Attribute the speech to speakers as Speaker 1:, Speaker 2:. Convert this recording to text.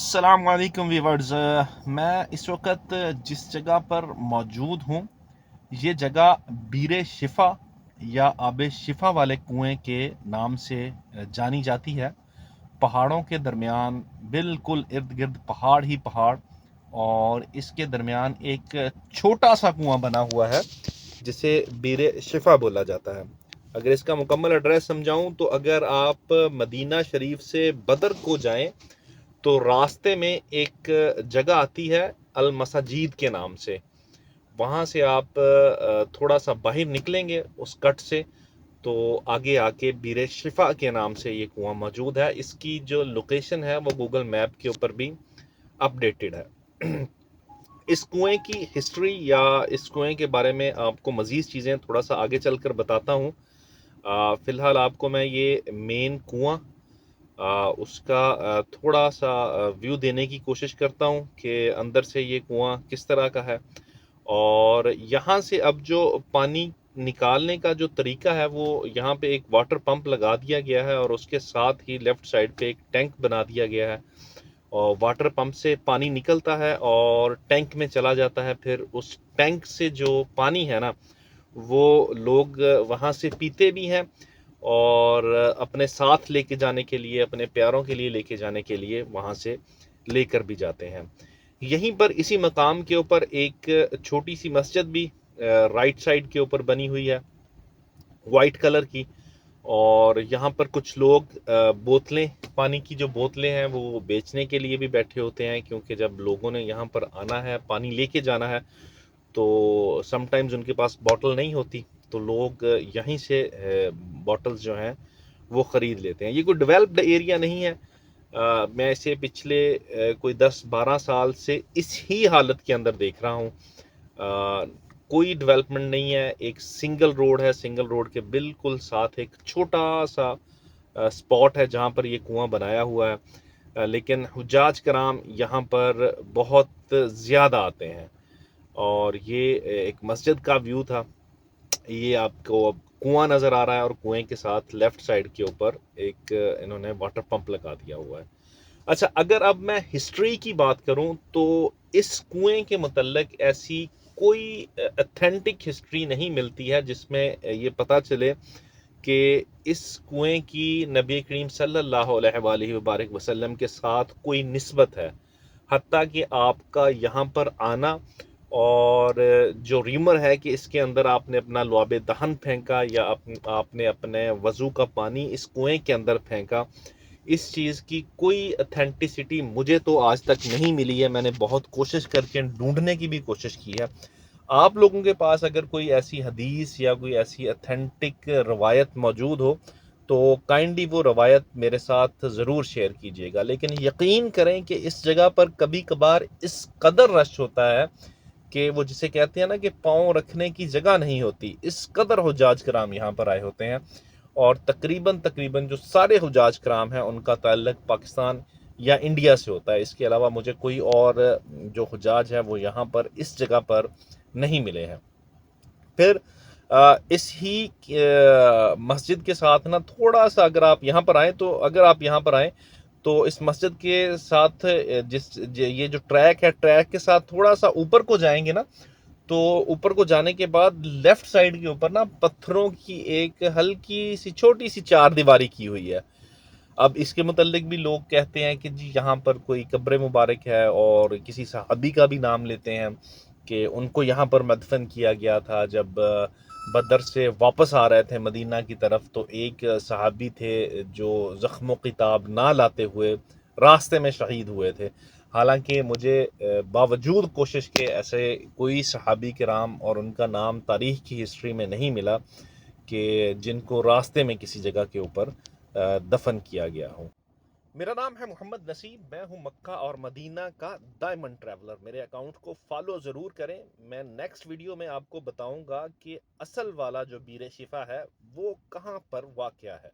Speaker 1: السلام علیکم ویورز، میں اس وقت جس جگہ پر موجود ہوں یہ جگہ بیر شفا یا آب شفا والے کنویں کے نام سے جانی جاتی ہے۔ پہاڑوں کے درمیان بالکل ارد گرد پہاڑ ہی پہاڑ، اور اس کے درمیان ایک چھوٹا سا کنواں بنا ہوا ہے جسے بیر شفا بولا جاتا ہے۔ اگر اس کا مکمل ایڈریس سمجھاؤں تو اگر آپ مدینہ شریف سے بدر کو جائیں تو راستے میں ایک جگہ آتی ہے المساجید کے نام سے، وہاں سے آپ تھوڑا سا باہر نکلیں گے اس کٹ سے تو آگے آ کے بیر شفا کے نام سے یہ کنواں موجود ہے۔ اس کی جو لوکیشن ہے وہ گوگل میپ کے اوپر بھی اپڈیٹڈ ہے۔ اس کنویں کی ہسٹری یا اس کنویں کے بارے میں آپ کو مزید چیزیں تھوڑا سا آگے چل کر بتاتا ہوں۔ فی الحال آپ کو میں یہ مین کنواں اس کا تھوڑا سا ویو دینے کی کوشش کرتا ہوں کہ اندر سے یہ کنواں کس طرح کا ہے، اور یہاں سے اب جو پانی نکالنے کا جو طریقہ ہے وہ یہاں پہ ایک واٹر پمپ لگا دیا گیا ہے، اور اس کے ساتھ ہی لیفٹ سائڈ پہ ایک ٹینک بنا دیا گیا ہے، اور واٹر پمپ سے پانی نکلتا ہے اور ٹینک میں چلا جاتا ہے۔ پھر اس ٹینک سے جو پانی ہے نا وہ لوگ وہاں سے پیتے بھی ہیں، اور اپنے ساتھ لے کے جانے کے لیے، اپنے پیاروں کے لیے لے کے جانے کے لیے وہاں سے لے کر بھی جاتے ہیں۔ یہیں پر اسی مقام کے اوپر ایک چھوٹی سی مسجد بھی رائٹ سائڈ کے اوپر بنی ہوئی ہے وائٹ کلر کی، اور یہاں پر کچھ لوگ بوتلیں، پانی کی جو بوتلیں ہیں وہ بیچنے کے لیے بھی بیٹھے ہوتے ہیں، کیونکہ جب لوگوں نے یہاں پر آنا ہے، پانی لے کے جانا ہے، تو سم ٹائمز ان کے پاس بوٹل نہیں ہوتی، تو لوگ یہیں سے بوٹلز جو ہیں وہ خرید لیتے ہیں۔ یہ کوئی ڈیولپڈ ایریا نہیں ہے، میں اسے پچھلے کوئی 10-12 سال سے اس ہی حالت کے اندر دیکھ رہا ہوں۔ کوئی ڈیولپمنٹ نہیں ہے، ایک سنگل روڈ ہے، سنگل روڈ کے بالکل ساتھ ایک چھوٹا سا سپاٹ ہے جہاں پر یہ کنواں بنایا ہوا ہے، لیکن حجاج کرام یہاں پر بہت زیادہ آتے ہیں، اور یہ ایک مسجد کا ویو تھا۔ یہ آپ کو کنواں نظر آ رہا ہے، اور کنویں کے ساتھ لیفٹ سائڈ کے اوپر ایک انہوں نے واٹر پمپ لگا دیا ہوا ہے۔ اچھا، اگر اب میں ہسٹری کی بات کروں تو اس کنویں کے متعلق ایسی کوئی اتھینٹک ہسٹری نہیں ملتی ہے جس میں یہ پتہ چلے کہ اس کنویں کی نبی کریم صلی اللہ علیہ وآلہ وبارک وسلم کے ساتھ کوئی نسبت ہے، حتیٰ کہ آپ کا یہاں پر آنا، اور جو ریمر ہے کہ اس کے اندر آپ نے اپنا لعاب دہن پھینکا یا آپ نے اپنے وضو کا پانی اس کنویں کے اندر پھینکا، اس چیز کی کوئی اتھینٹسٹی مجھے تو آج تک نہیں ملی ہے۔ میں نے بہت کوشش کر کے ڈھونڈنے کی بھی کوشش کی ہے۔ آپ لوگوں کے پاس اگر کوئی ایسی حدیث یا کوئی ایسی اتھینٹک روایت موجود ہو تو کائنڈلی وہ روایت میرے ساتھ ضرور شیئر کیجیے گا، لیکن یقین کریں کہ اس جگہ پر کبھی کبھار اس قدر رش ہوتا ہے کہ وہ جسے کہتے ہیں نا کہ پاؤں رکھنے کی جگہ نہیں ہوتی، اس قدر حجاج کرام یہاں پر آئے ہوتے ہیں، اور تقریباً جو سارے حجاج کرام ہیں ان کا تعلق پاکستان یا انڈیا سے ہوتا ہے۔ اس کے علاوہ مجھے کوئی اور جو حجاج ہے وہ یہاں پر اس جگہ پر نہیں ملے ہیں۔ پھر اس ہی مسجد کے ساتھ نا تھوڑا سا اگر آپ یہاں پر آئیں تو اس مسجد کے ساتھ یہ جو ٹریک ہے، ٹریک کے ساتھ تھوڑا سا اوپر کو جائیں گے نا، تو اوپر کو جانے کے بعد لیفٹ سائڈ کے اوپر نا پتھروں کی ایک ہلکی سی چھوٹی سی چار دیواری کی ہوئی ہے۔ اب اس کے متعلق بھی لوگ کہتے ہیں کہ جی یہاں پر کوئی قبر مبارک ہے، اور کسی صحابی کا بھی نام لیتے ہیں کہ ان کو یہاں پر مدفن کیا گیا تھا جب بدر سے واپس آ رہے تھے مدینہ کی طرف، تو ایک صحابی تھے جو زخم و قتاب نہ لاتے ہوئے راستے میں شہید ہوئے تھے۔ حالانکہ مجھے باوجود کوشش کے ایسے کوئی صحابی کرام اور ان کا نام تاریخ کی ہسٹری میں نہیں ملا کہ جن کو راستے میں کسی جگہ کے اوپر دفن کیا گیا ہو۔ میرا نام ہے محمد نصیب، میں ہوں مکہ اور مدینہ کا ڈائمنڈ ٹریولر۔ میرے اکاؤنٹ کو فالو ضرور کریں۔ میں نیکسٹ ویڈیو میں آپ کو بتاؤں گا کہ اصل والا جو بیر شفا ہے وہ کہاں پر واقع ہے۔